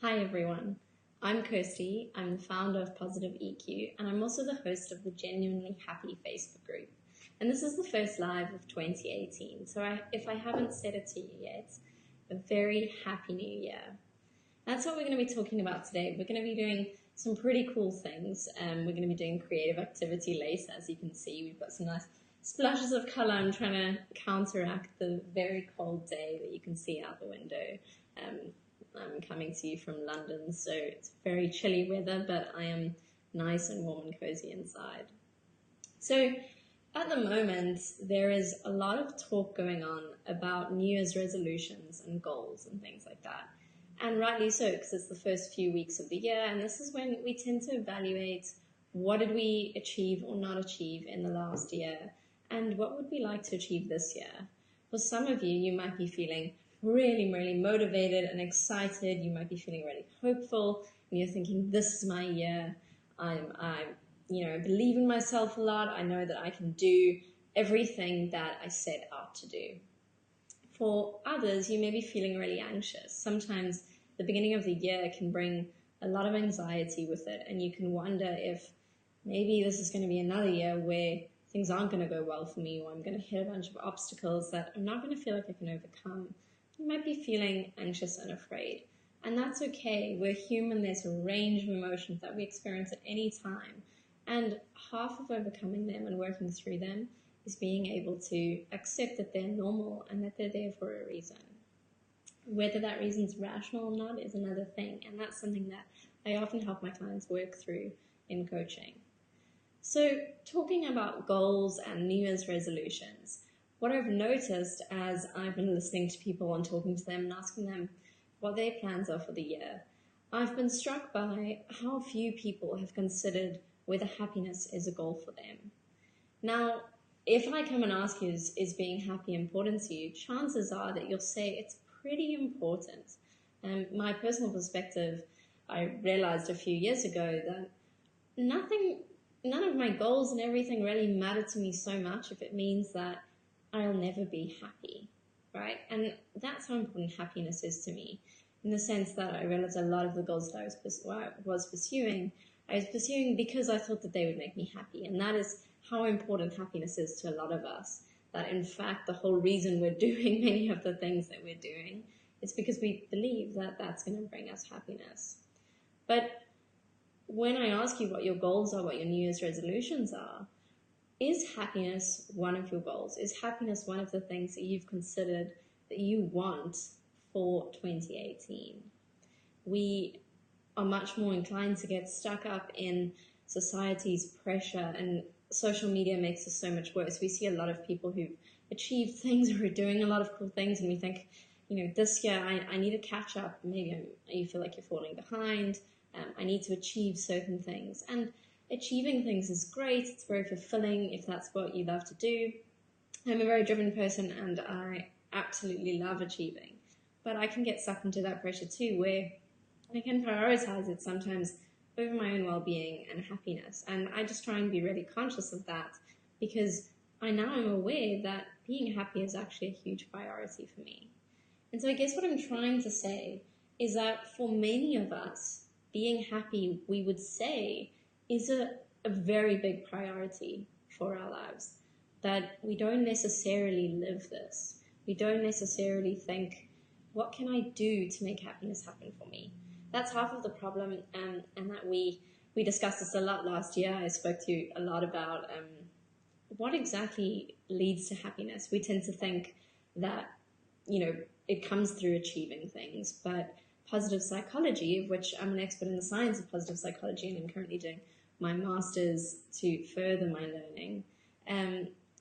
Hi everyone, I'm Kirsty. I'm the founder of PositiveEQ, and I'm also the host of the Genuinely Happy Facebook group. And this is the first live of 2018, so if I haven't said it to you yet, a very happy new year. That's what we're going to be talking about today. We're going to be doing some pretty cool things. We're going to be doing creative activity later. As you can see, we've got some nice splashes of color. I'm trying to counteract the very cold day that you can see out the window. I'm coming to you from London, so it's very chilly weather, but I am nice and warm and cozy inside. So at the moment, there is a lot of talk going on about New Year's resolutions and goals and things like that. And rightly so, because it's the first few weeks of the year, and this is when we tend to evaluate what did we achieve or not achieve in the last year, and what would we like to achieve this year. For some of you, you might be feeling really motivated and excited. You might be feeling really hopeful, and you're thinking, this is my year. I believe in myself a lot. I know that I can do everything that I set out to do. For others, you may be feeling really anxious. Sometimes the beginning of the year can bring a lot of anxiety with it, and you can wonder if maybe this is going to be another year where things aren't going to go well for me, or I'm going to hit a bunch of obstacles that I'm not going to feel like I can overcome. You might be feeling anxious and afraid, and that's okay. We're human. There's a range of emotions that we experience at any time, and half of overcoming them and working through them is being able to accept that they're normal and that they're there for a reason. Whether that reason's rational or not is another thing, and that's something that I often help my clients work through in coaching. So talking about goals and New Year's resolutions, what I've noticed as I've been listening to people and talking to them and asking them what their plans are for the year, I've been struck by how few people have considered whether happiness is a goal for them. Now, if I come and ask you, is being happy important to you, chances are that you'll say it's pretty important. My personal perspective, I realized a few years ago that none of my goals and everything really matter to me so much if it means that I'll never be happy, right? And that's how important happiness is to me, in the sense that I realized a lot of the goals that I was pursuing because I thought that they would make me happy. And that is how important happiness is to a lot of us. That in fact, the whole reason we're doing many of the things that we're doing is because we believe that that's going to bring us happiness. But when I ask you what your goals are, what your New Year's resolutions are, is happiness one of your goals? Is happiness one of the things that you've considered that you want for 2018? We are much more inclined to get stuck up in society's pressure, and social media makes this so much worse. We see a lot of people who've achieved things or are doing a lot of cool things, and we think, this year I need to catch up. Maybe you feel like you're falling behind. I need to achieve certain things. And achieving things is great. It's very fulfilling if that's what you love to do. I'm a very driven person, and I absolutely love achieving. But I can get sucked into that pressure too, where I can prioritize it sometimes over my own well-being and happiness. And I just try and be really conscious of that, because I now am aware that being happy is actually a huge priority for me. And so I guess what I'm trying to say is that for many of us, being happy, we would say, is a very big priority for our lives. That we don't necessarily live this. We don't necessarily think, what can I do to make happiness happen for me? That's half of the problem, and that we discussed this a lot last year. I spoke to you a lot about what exactly leads to happiness. We tend to think that, it comes through achieving things, but positive psychology, of which I'm an expert in the science of positive psychology, and I'm currently doing my master's to further my learning,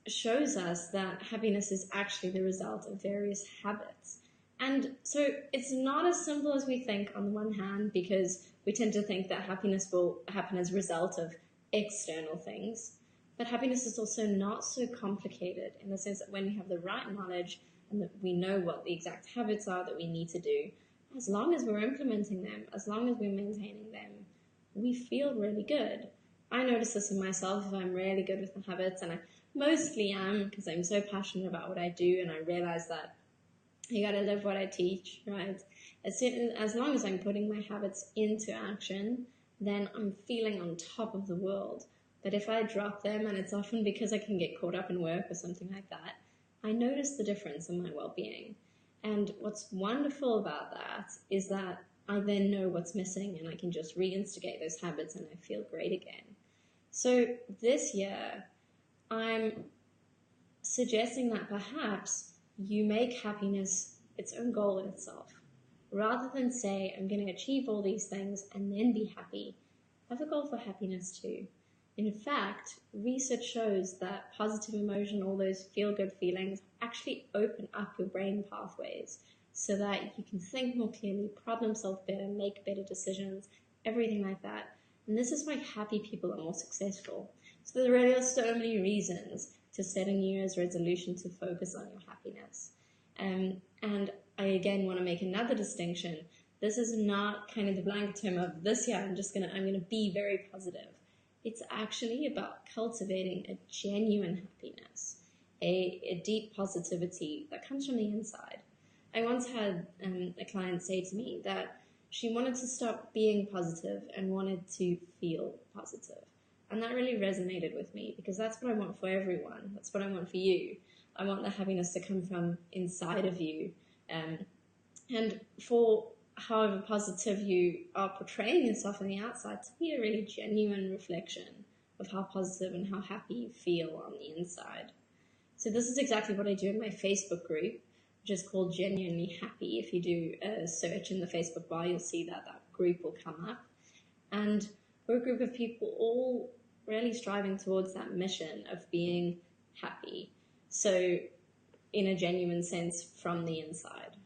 shows us that happiness is actually the result of various habits. And so it's not as simple as we think on the one hand, because we tend to think that happiness will happen as a result of external things. But happiness is also not so complicated, in the sense that when we have the right knowledge and that we know what the exact habits are that we need to do, as long as we're implementing them, as long as we're maintaining them, we feel really good. I notice this in myself. If I'm really good with the habits, and I mostly am because I'm so passionate about what I do, and I realize that you got to live what I teach, right? As long as I'm putting my habits into action, then I'm feeling on top of the world. But if I drop them, and it's often because I can get caught up in work or something like that, I notice the difference in my well-being. And what's wonderful about that is that I then know what's missing and I can just reinstigate those habits and I feel great again. So this year, I'm suggesting that perhaps you make happiness its own goal in itself. Rather than say, I'm going to achieve all these things and then be happy, have a goal for happiness too. In fact, research shows that positive emotion, all those feel-good feelings, actually open up your brain pathways so that you can think more clearly, problem solve better, make better decisions, everything like that. And this is why happy people are more successful. So there really are so many reasons to set a New Year's resolution to focus on your happiness. And I again want to make another distinction. This is not kind of the blanket term of this year, I'm gonna be very positive. It's actually about cultivating a genuine happiness, a deep positivity that comes from the inside. I once had a client say to me that she wanted to stop being positive and wanted to feel positive. And that really resonated with me because that's what I want for everyone. That's what I want for you. I want the happiness to come from inside of you. And for however positive you are portraying yourself on the outside, to be a really genuine reflection of how positive and how happy you feel on the inside. So this is exactly what I do in my Facebook group, which is called Genuinely Happy. If you do a search in the Facebook bar, you'll see that group will come up. And we're a group of people all really striving towards that mission of being happy. So in a genuine sense, from the inside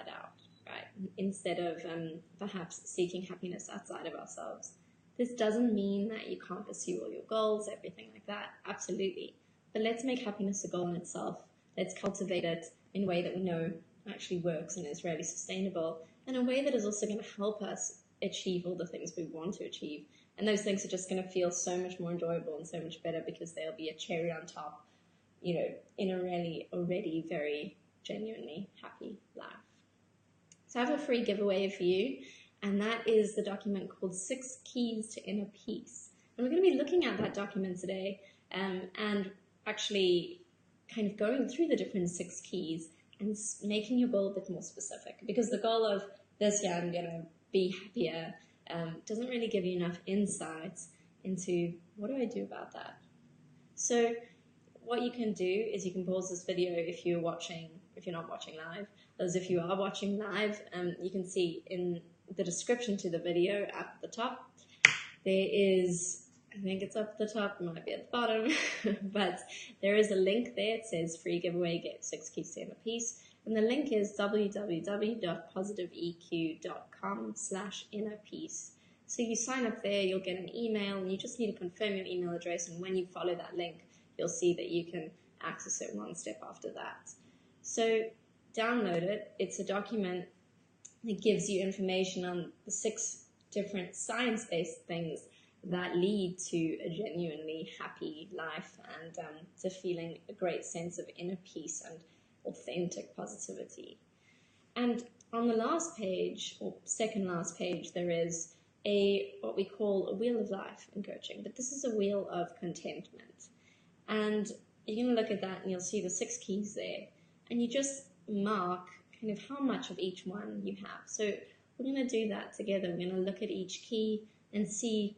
out, right? Instead of perhaps seeking happiness outside of ourselves. This doesn't mean that you can't pursue all your goals, everything like that, absolutely. But let's make happiness a goal in itself. Let's cultivate it in a way that we know actually works and is really sustainable, and a way that is also going to help us achieve all the things we want to achieve. And those things are just going to feel so much more enjoyable and so much better because they'll be a cherry on top, in a really already very genuinely happy life. So I have a free giveaway for you, and that is the document called 6 Keys to Inner Peace. And we're going to be looking at that document today and actually kind of going through the different 6 keys and making your goal a bit more specific. Because the goal of this year, I'm going to be happier, doesn't really give you enough insights into what do I do about that. So what you can do is you can pause this video if you're not watching live. As if you are watching live, you can see in the description to the video at the top, there is, I think it's up the top, it might be at the bottom, but there is a link there. It says free giveaway, get 6 keys to inner peace. And the link is www.positiveeq.com/innerpeace. So you sign up there, you'll get an email, and you just need to confirm your email address. And when you follow that link, you'll see that you can access it one step after that. So download it. It's a document that gives you information on the 6 different science-based things that lead to a genuinely happy life and to feeling a great sense of inner peace and authentic positivity. And on the last page, or second last page, there is what we call a wheel of life in coaching, but this is a wheel of contentment. And you're going to look at that and you'll see the 6 keys there, and you just mark kind of how much of each one you have. So we're going to do that together. We're going to look at each key and see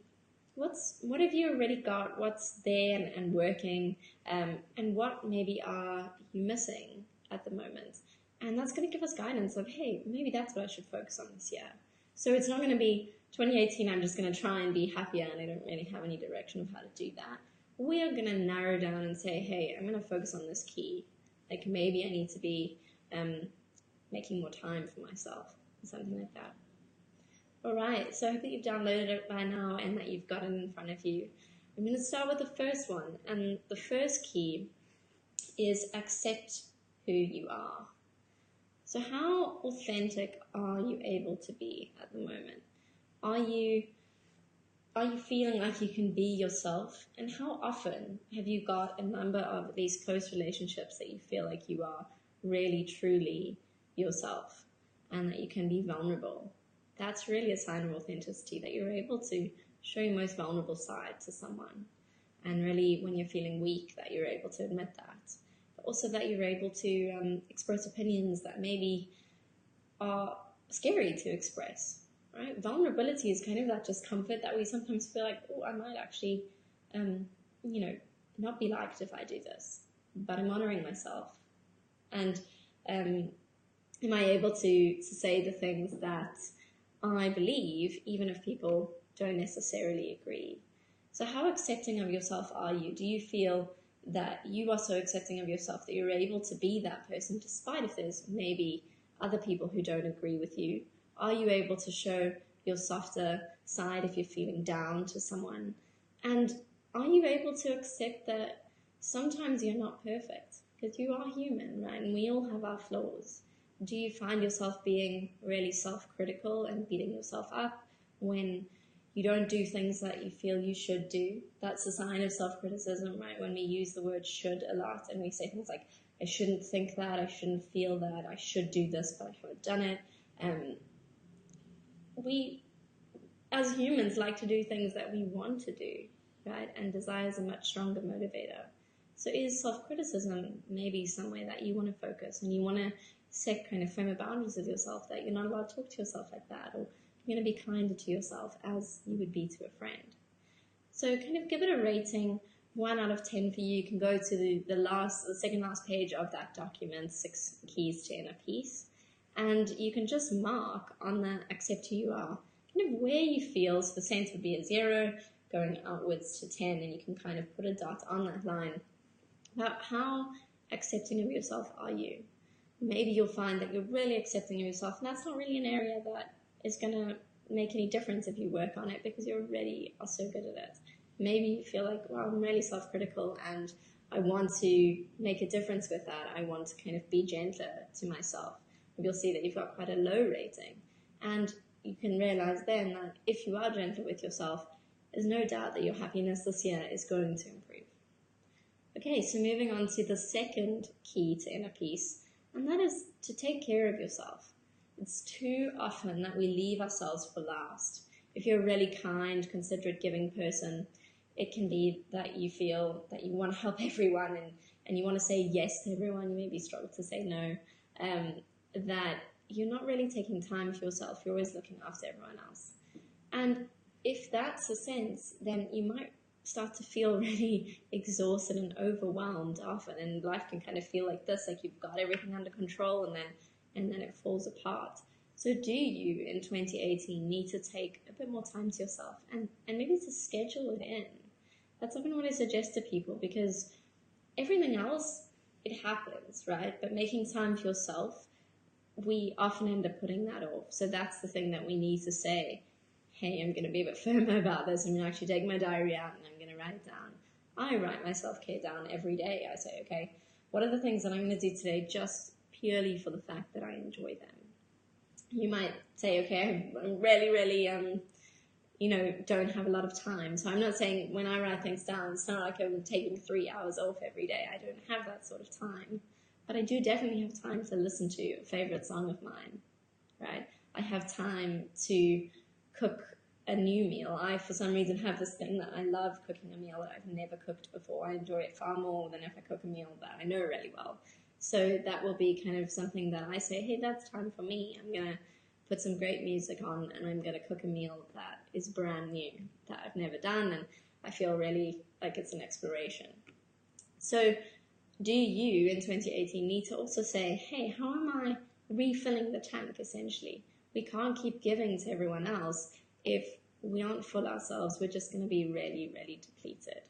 what have you already got, what's there and working, and what maybe are you missing at the moment. And that's going to give us guidance of, hey, maybe that's what I should focus on this year. So it's not going to be 2018, I'm just going to try and be happier, and I don't really have any direction of how to do that. We are going to narrow down and say, hey, I'm going to focus on this key. Like maybe I need to be making more time for myself, or something like that. All right, so I hope that you've downloaded it by now and that you've got it in front of you. I'm going to start with the first one, and the first key is accept who you are. So how authentic are you able to be at the moment? Are you feeling like you can be yourself? And how often have you got a number of these close relationships that you feel like you are really, truly yourself? and that you can be vulnerable. That's really a sign of authenticity, that you're able to show your most vulnerable side to someone. And really, when you're feeling weak, that you're able to admit that. But also that you're able to express opinions that maybe are scary to express, right? Vulnerability is kind of that discomfort that we sometimes feel like, oh, I might actually, not be liked if I do this, but I'm honoring myself. And am I able to say the things that I believe, even if people don't necessarily agree? So how accepting of yourself are you? Do you feel that you are so accepting of yourself that you're able to be that person despite if there's maybe other people who don't agree with you? Are you able to show your softer side if you're feeling down to someone? And are you able to accept that sometimes you're not perfect? Because you are human, right? And we all have our flaws. Do you find yourself being really self-critical and beating yourself up when you don't do things that you feel you should do? That's a sign of self-criticism, right? When we use the word should a lot and we say things like, I shouldn't think that, I shouldn't feel that, I should do this, but I haven't done it. We, as humans, like to do things that we want to do, right? And desire is a much stronger motivator. So is self-criticism maybe somewhere that you want to focus and you want to set kind of firmer boundaries with yourself, that you're not allowed to talk to yourself like that, or you're going to be kinder to yourself as you would be to a friend? So kind of give it a rating. 1 out of 10 for you. You can go to the second last page of that document, 6 keys to inner peace, and you can just mark on the accept who you are, kind of where you feel. So the sense would be a 0, going outwards to 10, and you can kind of put a dot on that line about how accepting of yourself are you. Maybe you'll find that you're really accepting of yourself, and that's not really an area that is going to make any difference if you work on it, because you already are so good at it. Maybe you feel like, wow, I'm really self-critical and I want to make a difference with that. I want to kind of be gentler to myself. You'll see that you've got quite a low rating. And you can realize then that if you are gentle with yourself, there's no doubt that your happiness this year is going to improve. Okay, so moving on to the second key to inner peace, and that is to take care of yourself. It's too often that we leave ourselves for last. If you're a really kind, considerate, giving person, it can be that you feel that you want to help everyone and you want to say yes to everyone. You maybe struggle to say no. That you're not really taking time for yourself. You're always looking after everyone else. And if that's a sense, then you might start to feel really exhausted and overwhelmed often. And life can kind of feel like this, like you've got everything under control and then it falls apart. So do you, in 2018, need to take a bit more time to yourself and maybe to schedule it in? That's often what I suggest to people, because everything else, it happens, right? But making time for yourself, we often end up putting that off. So that's the thing that we need to say, hey, I'm going to be a bit firmer about this. I'm going to actually take my diary out and I'm going to write it down. I write my self-care down every day. I say, okay, what are the things that I'm going to do today just purely for the fact that I enjoy them? You might say, okay, I'm really, don't have a lot of time. So I'm not saying when I write things down, it's not like I'm taking 3 hours off every day. I don't have that sort of time. But I do definitely have time to listen to a favorite song of mine, right? I have time to cook a new meal. I, for some reason, have this thing that I love cooking a meal that I've never cooked before. I enjoy it far more than if I cook a meal that I know really well. So that will be kind of something that I say, hey, that's time for me. I'm going to put some great music on and I'm going to cook a meal that is brand new, that I've never done, and I feel really like it's an exploration. So do you, in 2018, need to also say, hey, how am I refilling the tank, essentially? We can't keep giving to everyone else. If we aren't full ourselves, we're just going to be really, really depleted.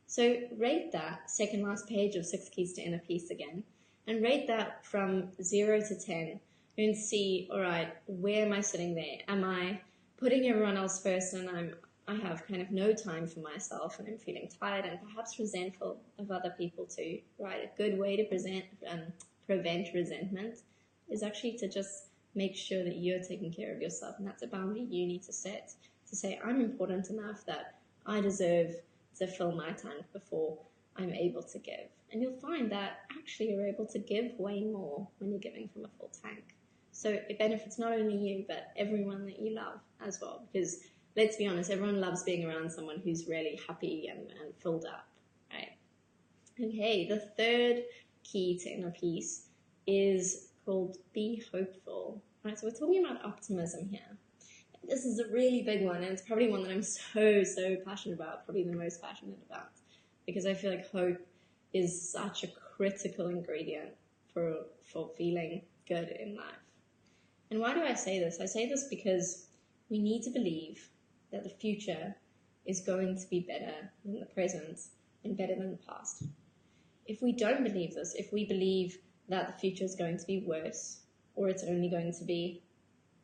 So rate that second last page of 6 Keys to Inner Peace again, and rate that from 0 to 10, and see, all right, where am I sitting there? Am I putting everyone else first and I have kind of no time for myself and I'm feeling tired and perhaps resentful of other people too, right? A good way to prevent resentment is actually to just make sure that you're taking care of yourself, and that's a boundary you need to set, to say, I'm important enough that I deserve to fill my tank before I'm able to give. And you'll find that actually you're able to give way more when you're giving from a full tank. So it benefits not only you, but everyone that you love as well. Because let's be honest, everyone loves being around someone who's really happy and filled up, right? Okay, the third key to inner peace is called be hopeful. Right, so we're talking about optimism here. This is a really big one, and it's probably one that I'm so passionate about, probably the most passionate about, because I feel like hope is such a critical ingredient for feeling good in life. And why do I say this? I say this because we need to believe that the future is going to be better than the present and better than the past. If we don't believe this, if we believe that the future is going to be worse, or it's only going to be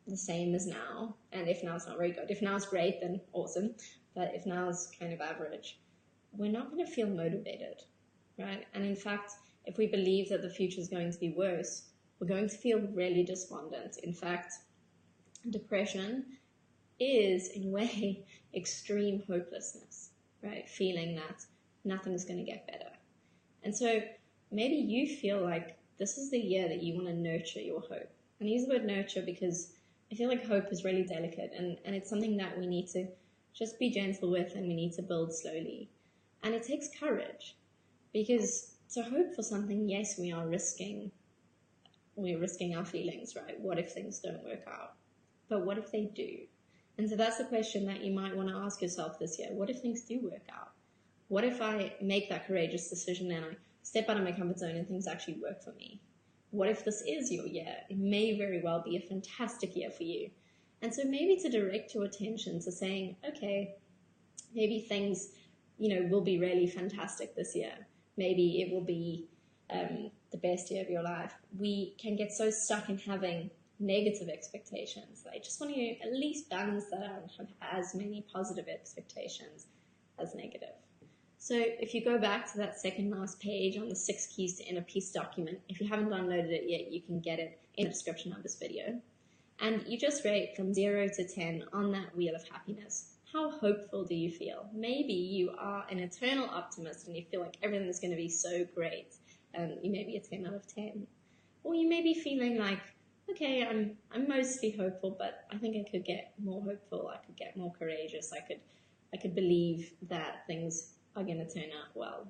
the same as now, and if now is not very good, if now is great, then awesome, but if now is kind of average, we're not going to feel motivated, right? And in fact, if we believe that the future is going to be worse, we're going to feel really despondent. In fact, depression is, in a way, extreme hopelessness, right? Feeling that nothing's going to get better. And so maybe you feel like this is the year that you want to nurture your hope. And I use the word nurture because I feel like hope is really delicate, and it's something that we need to just be gentle with, and we need to build slowly. And it takes courage, because to hope for something, yes, we're risking our feelings, right? What if things don't work out? But what if they do? And so that's the question that you might want to ask yourself this year. What if things do work out? What if I make that courageous decision and I step out of my comfort zone and things actually work for me? What if this is your year? It may very well be a fantastic year for you. And so maybe to direct your attention to saying, okay, maybe things, will be really fantastic this year. Maybe it will be the best year of your life. We can get so stuck in having negative expectations. I just want to at least balance that out and have as many positive expectations as negative. So if you go back to that second last page on the 6 Keys to Inner Peace document, if you haven't downloaded it yet, you can get it in the description of this video. And you just rate from 0 to 10 on that wheel of happiness. How hopeful do you feel? Maybe you are an eternal optimist and you feel like everything's going to be so great. You may be a 10 out of 10. Or you may be feeling like, okay, I'm mostly hopeful, but I think I could get more hopeful. I could get more courageous. I could believe that things are going to turn out well.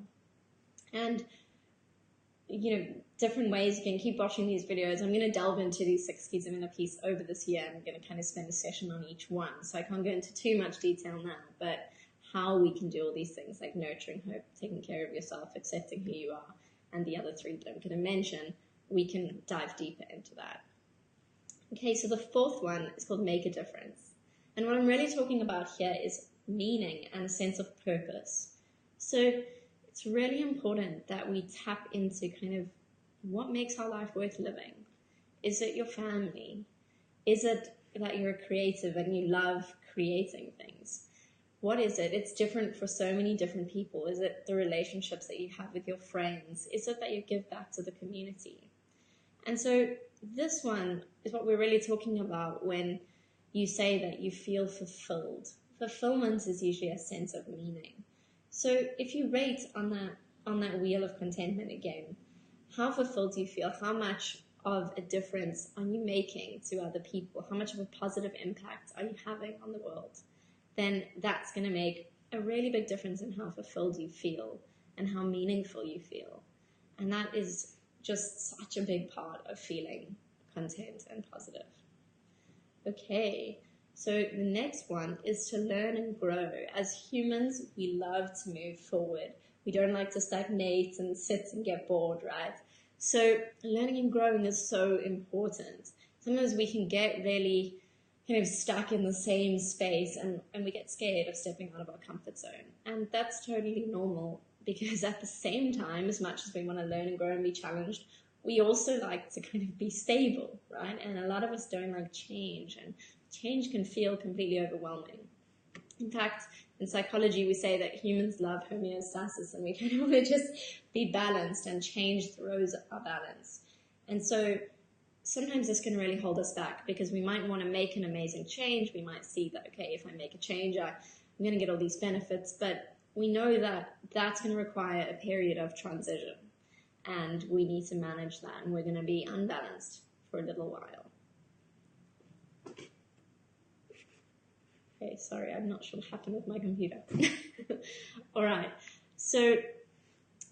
And different ways you can keep watching these videos. I'm going to delve into these 6 keys of inner peace over this year. I'm going to kind of spend a session on each one, so I can't go into too much detail now, but how we can do all these things like nurturing hope, taking care of yourself, accepting who you are, and the other 3 that I'm going to mention, we can dive deeper into that. Okay, so the 4th one is called Make a Difference. And what I'm really talking about here is meaning and a sense of purpose. So it's really important that we tap into kind of what makes our life worth living. Is it your family? Is it that you're a creative and you love creating things? What is it? It's different for so many different people. Is it the relationships that you have with your friends? Is it that you give back to the community? And so this one is what we're really talking about when you say that you feel fulfilled. Fulfillment is usually a sense of meaning. So if you rate on that wheel of contentment again, how fulfilled do you feel? How much of a difference are you making to other people? How much of a positive impact are you having on the world? Then that's going to make a really big difference in how fulfilled you feel and how meaningful you feel. And that is just such a big part of feeling content and positive. Okay. So the next one is to learn and grow. As humans, we love to move forward. We don't like to stagnate and sit and get bored, right? So learning and growing is so important. Sometimes we can get really kind of stuck in the same space and we get scared of stepping out of our comfort zone. And that's totally normal, because at the same time, as much as we want to learn and grow and be challenged, we also like to kind of be stable, right? And a lot of us don't like change, and change can feel completely overwhelming. In fact, in psychology, we say that humans love homeostasis, and we kind of want to just be balanced, and change throws our balance. And so sometimes this can really hold us back, because we might want to make an amazing change. We might see that, okay, if I make a change, I'm going to get all these benefits, but we know that that's going to require a period of transition, and we need to manage that, and we're going to be unbalanced for a little while. Okay, sorry, I'm not sure what happened with my computer. All right, so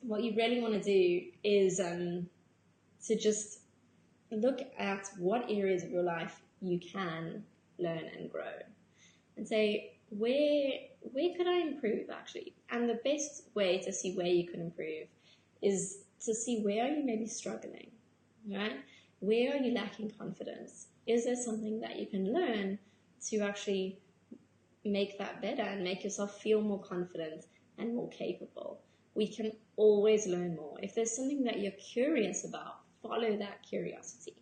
what you really want to do is to just look at what areas of your life you can learn and grow, and say, where could I improve actually? And the best way to see where you can improve is to see where are you maybe struggling, right? Where are you lacking confidence? Is there something that you can learn to actually make that better and make yourself feel more confident and more capable? We can always learn more. If there's something that you're curious about, follow that curiosity.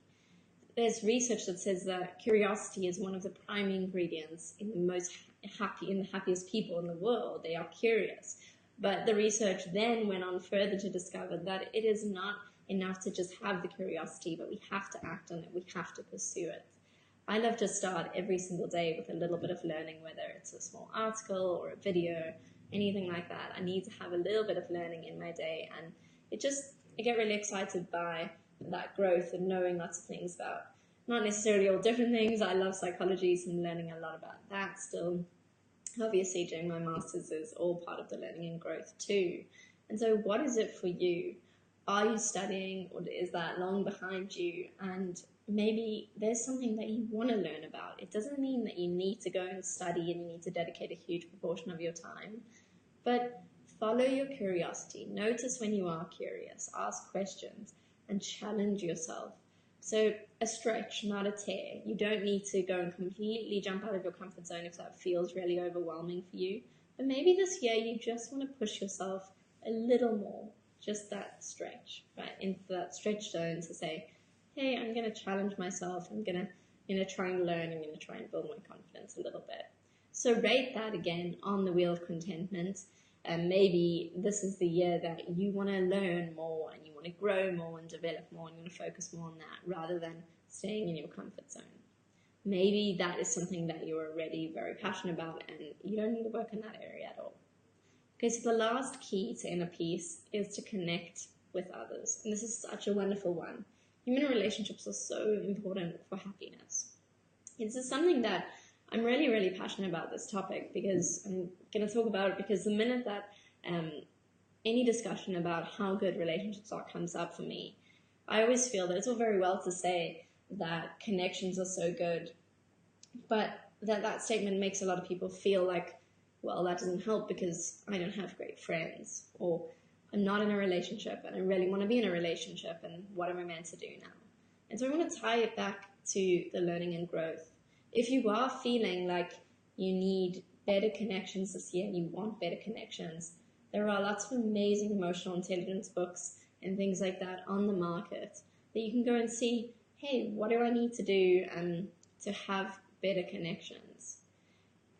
There's research that says that curiosity is one of the primary ingredients in the happiest people in the world. They are curious. But the research then went on further to discover that it is not enough to just have the curiosity, but we have to act on it. We have to pursue it. I love to start every single day with a little bit of learning, whether it's a small article or a video, anything like that. I need to have a little bit of learning in my day, and I get really excited by that growth and knowing lots of things about, not necessarily all different things. I love psychology, so I'm learning a lot about that still. Obviously, doing my master's is all part of the learning and growth too. And so what is it for you? Are you studying, or is that long behind you? And maybe there's something that you want to learn about. It doesn't mean that you need to go and study and you need to dedicate a huge proportion of your time, but follow your curiosity. Notice when you are curious, ask questions, and challenge yourself. So a stretch, not a tear. You don't need to go and completely jump out of your comfort zone if that feels really overwhelming for you. But maybe this year you just want to push yourself a little more, just that stretch, right? Into that stretch zone to say, hey, I'm going to challenge myself. I'm going to try and learn. I'm going to try and build my confidence a little bit. So rate that again on the wheel of contentment. And maybe this is the year that you want to learn more and you want to grow more and develop more, and you want to focus more on that rather than staying in your comfort zone. Maybe that is something that you're already very passionate about and you don't need to work in that area at all. Okay, so the last key to inner peace is to connect with others. And this is such a wonderful one. Human relationships are so important for happiness. This is something that I'm really, really passionate about, this topic, because I'm going to talk about it because the minute that any discussion about how good relationships are comes up for me, I always feel that it's all very well to say that connections are so good, but that statement makes a lot of people feel like, well, that doesn't help because I don't have great friends, or I'm not in a relationship and I really want to be in a relationship, and what am I meant to do now? And so I want to tie it back to the learning and growth. If you are feeling like you need better connections this year, you want better connections, there are lots of amazing emotional intelligence books and things like that on the market that you can go and see, hey, what do I need to do to have better connections?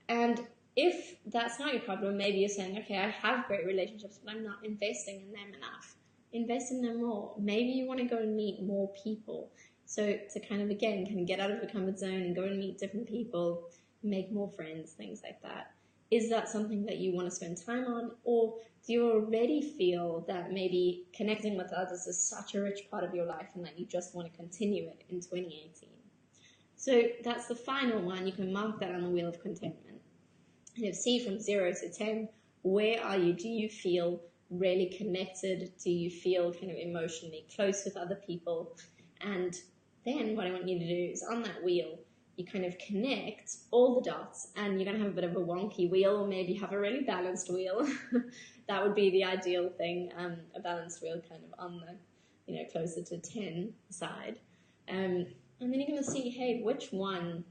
And if that's not your problem, maybe you're saying, okay, I have great relationships, but I'm not investing in them enough. Invest in them more. Maybe you want to go and meet more people. So to kind of get out of your comfort zone and go and meet different people, make more friends, things like that. Is that something that you want to spend time on? Or do you already feel that maybe connecting with others is such a rich part of your life and that you just want to continue it in 2018? So that's the final one. You can mark that on the wheel of contentment. And see from 0 to 10, where are you? Do you feel really connected? Do you feel kind of emotionally close with other people? And then what I want you to do is on that wheel, you kind of connect all the dots, and you're going to have a bit of a wonky wheel, or maybe have a really balanced wheel. That would be the ideal thing, a balanced wheel kind of on the, closer to 10 side. And then you're going to see, hey, which one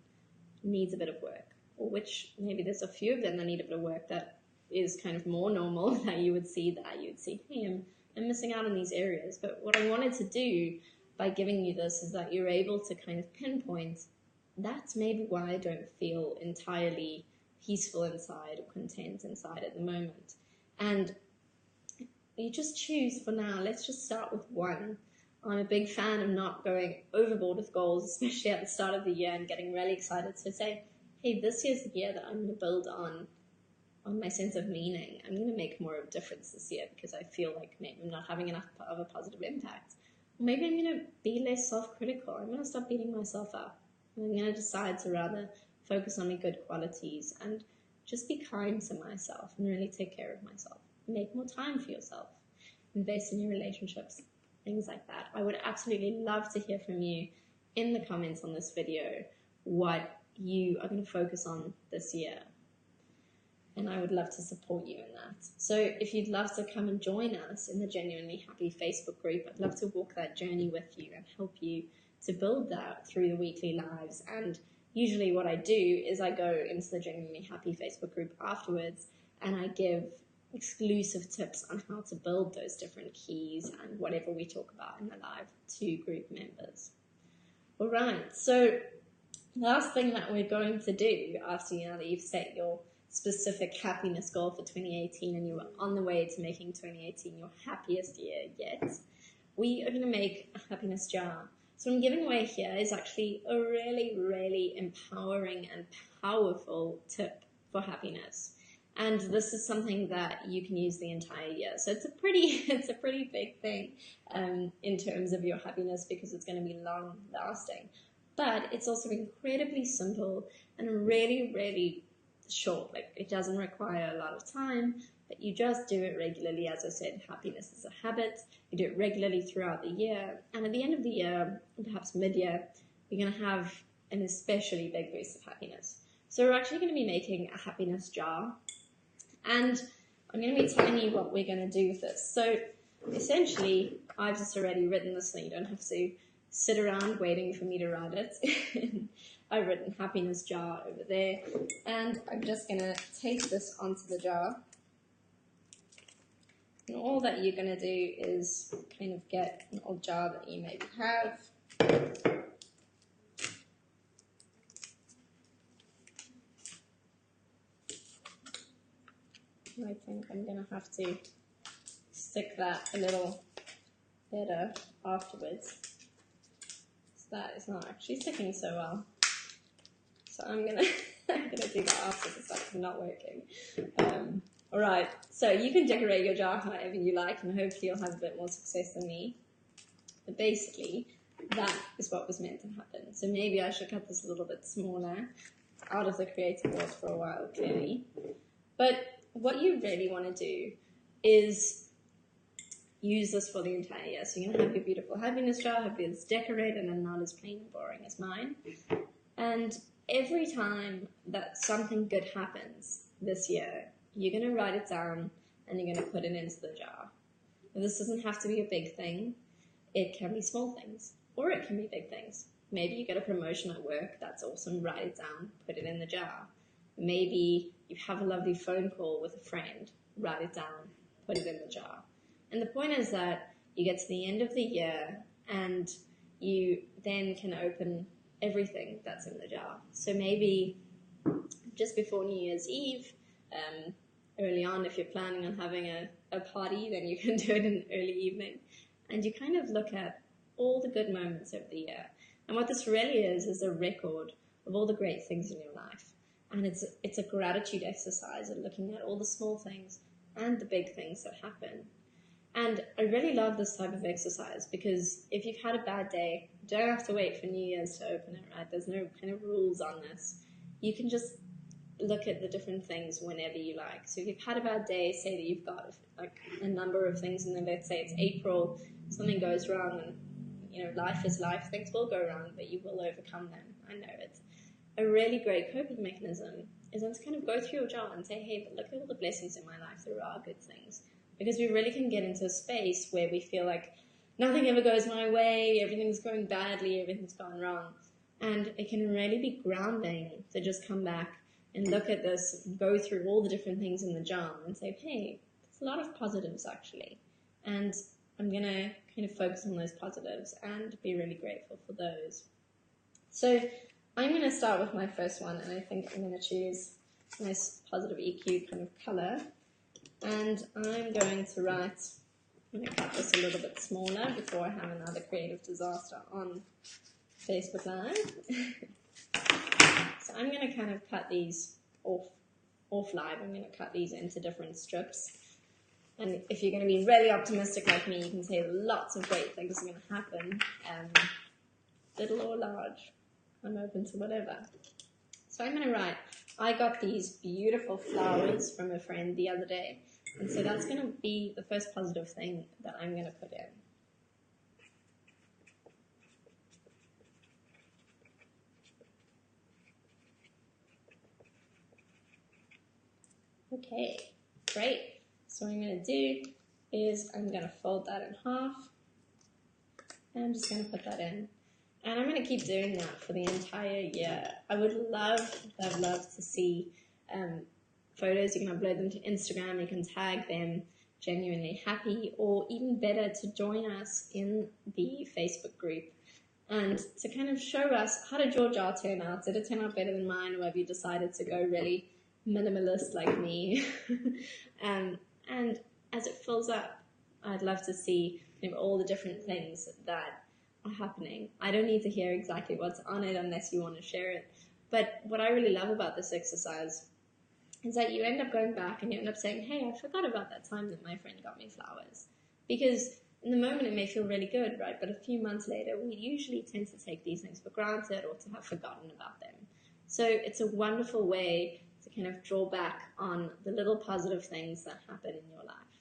needs a bit of work, or which maybe there's a few of them that need a bit of work that is kind of more normal that you would see, hey, I'm missing out on these areas. But what I wanted to do by giving you this is that you're able to kind of pinpoint, that's maybe why I don't feel entirely peaceful inside or content inside at the moment. And you just choose for now. Let's just start with one. I'm a big fan of not going overboard with goals, especially at the start of the year, and getting really excited. So say, hey, this year's the year that I'm going to build on my sense of meaning. I'm going to make more of a difference this year because I feel like maybe I'm not having enough of a positive impact. Or maybe I'm going to be less self-critical. I'm going to stop beating myself up. I'm going to decide to rather focus on my good qualities, and just be kind to myself and really take care of myself. Make more time for yourself. Invest in your relationships, things like that. I would absolutely love to hear from you in the comments on this video what you are going to focus on this year. And I would love to support you in that. So if you'd love to come and join us in the Genuinely Happy Facebook group, I'd love to walk that journey with you and help you to build that through the weekly lives. And usually what I do is I go into the Genuinely Happy Facebook group afterwards and I give exclusive tips on how to build those different keys and whatever we talk about in the live to group members. All right, so last thing that we're going to do after that you've set your specific happiness goal for 2018 and you are on the way to making 2018 your happiest year yet, we are going to make a happiness jar. So what I'm giving away here is actually a really, really empowering and powerful tip for happiness. And this is something that you can use the entire year. So it's a pretty big thing in terms of your happiness because it's going to be long lasting. But it's also incredibly simple and really, really short. Like, it doesn't require a lot of time, but you just do it regularly. As I said, happiness is a habit. You do it regularly throughout the year, and at the end of the year, perhaps mid-year, you're going to have an especially big boost of happiness. So we're actually going to be making a happiness jar, and I'm going to be telling you what we're going to do with this. So essentially, I've just already written this so you don't have to sit around waiting for me to write it. I've written happiness jar over there, and I'm just going to take this onto the jar. And all that you're going to do is kind of get an old jar that you maybe have. I think I'm going to have to stick that a little better afterwards. So that is not actually sticking so well. So I'm gonna do that after because that's not working. Alright, so you can decorate your jar however you like, and hopefully you'll have a bit more success than me. But basically, that is what was meant to happen. So maybe I should cut this a little bit smaller. It's out of the creative world for a while, clearly. But what you really want to do is use this for the entire year. So you're going to have your beautiful happiness jar, hopefully it's decorated and not as plain and boring as mine. And every time that something good happens this year, you're going to write it down and you're going to put it into the jar. Now, this doesn't have to be a big thing. It can be small things, or it can be big things. Maybe you get a promotion at work, that's awesome, write it down, put it in the jar. Maybe you have a lovely phone call with a friend, write it down, put it in the jar. And the point is that you get to the end of the year and you then can open everything that's in the jar. So maybe just before New Year's Eve, early on, if you're planning on having a party, then you can do it in the early evening. And you kind of look at all the good moments of the year. And what this really is a record of all the great things in your life. And it's a gratitude exercise of looking at all the small things and the big things that happen. And I really love this type of exercise because if you've had a bad day, you don't have to wait for New Year's to open it, right? There's no kind of rules on this. You can just look at the different things whenever you like. So if you've had a bad day, say that you've got like a number of things, and then let's say it's April, something goes wrong, and you know, life is life, things will go wrong, but you will overcome them. I know it's a really great coping mechanism is then to kind of go through your jar and say, hey, but look at all the blessings in my life, there are good things. Because we really can get into a space where we feel like nothing ever goes my way, everything's going badly, everything's gone wrong. And it can really be grounding to just come back and look at this, go through all the different things in the jar and say, hey, there's a lot of positives actually. And I'm going to kind of focus on those positives and be really grateful for those. So I'm going to start with my first one, and I think I'm going to choose a nice PositiveEQ kind of color. And I'm going to write, I'm going to cut this a little bit smaller before I have another creative disaster on Facebook Live. So I'm going to kind of cut these off live. I'm going to cut these into different strips. And if you're going to be really optimistic like me, you can say lots of great things are going to happen, little or large. I'm open to whatever. So I'm going to write, I got these beautiful flowers from a friend the other day. And so that's going to be the first positive thing that I'm going to put in. Okay, great. So what I'm going to do is I'm going to fold that in half. And I'm just going to put that in. And I'm going to keep doing that for the entire year. I would love to see photos. You can upload them to Instagram. You can tag them genuinely happy, or even better, to join us in the Facebook group and to kind of show us, how did your jar turn out? Did it turn out better than mine, or have you decided to go really minimalist like me? And as it fills up, I'd love to see all the different things that are happening. I don't need to hear exactly what's on it unless you want to share it. But what I really love about this exercise is that you end up going back and you end up saying, hey, I forgot about that time that my friend got me flowers. Because in the moment it may feel really good, right? But a few months later, we usually tend to take these things for granted or to have forgotten about them. So it's a wonderful way to kind of draw back on the little positive things that happen in your life.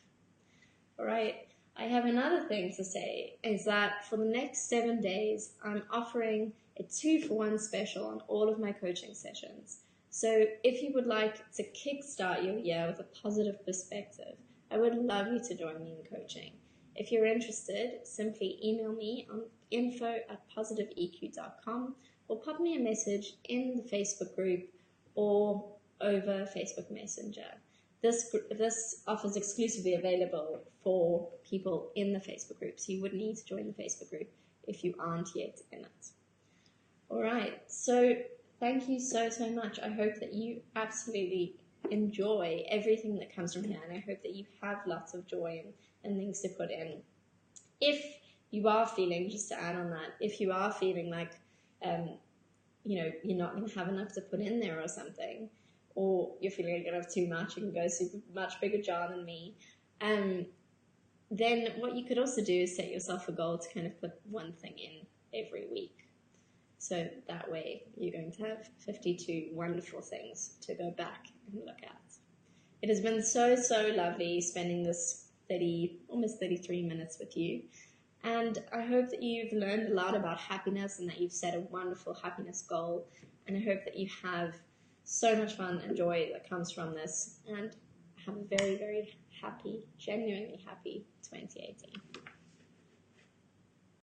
All right. I have another thing to say, is that for the next 7 days, I'm offering a 2-for-1 special on all of my coaching sessions. So if you would like to kickstart your year with a positive perspective, I would love you to join me in coaching. If you're interested, simply email me on info@positiveeq.com or pop me a message in the Facebook group or over Facebook Messenger. This offer is exclusively available for people in the Facebook group, so you would need to join the Facebook group if you aren't yet in it. All right, so thank you so much. I hope that you absolutely enjoy everything that comes from here, and I hope that you have lots of joy and things to put in. If you are feeling, just to add on that, if you are feeling like you're not going to have enough to put in there or something, or you're feeling like you're going to have too much, you can go super much bigger jar than me, then what you could also do is set yourself a goal to kind of put one thing in every week. So that way you're going to have 52 wonderful things to go back and look at. It has been so lovely spending this almost 33 minutes with you. And I hope that you've learned a lot about happiness and that you've set a wonderful happiness goal. And I hope that you have so much fun and joy that comes from this, and have a very happy, genuinely happy 2018.